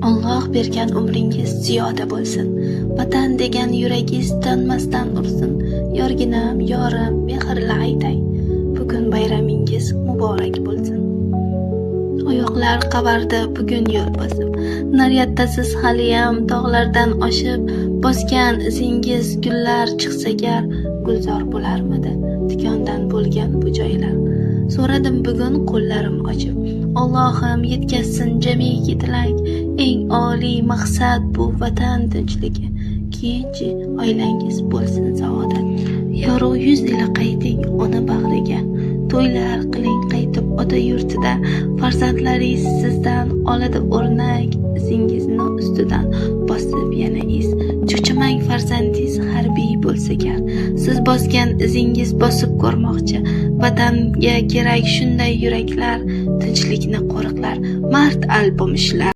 Alloh bergan umringiz ziyoda bo'lsin. Vatan degan yuragingiz donmasdan ursin. Yorginam, yorim, mehrli aytay. Bugun bayramingiz muborak bo'lsin. Oyoqlar qavardi bugun yo'l bosib. Naryadasiz haliyam tog'lardan oshib, bosgan izingiz gullar chiqsa gar, gulzor bo'larmidi tikondan bo'lgan bu joylar. So'radim bugun qo'llarim ochib. Allohim yetkazsin jamiki tilak, eng oliy maqsad bu vatan tinchligi. Keyinchi oilangiz bo'lsin saodat. Yorug' yuz ila qayting ona bag'riga. To'ylar qiling qaytib ota yurtida. Farzandlaringiz sizdan oladi o'rnak, izingizni ustidan bosib yana iz. Cho'chimang farzandingiz harbiy bo'lsa gar. Siz bosgan izingiz bosib ko'rmoqchi. Vatanga kerak shunday yuraklar, tinchlikni qo'riqlar, mard albomishlar.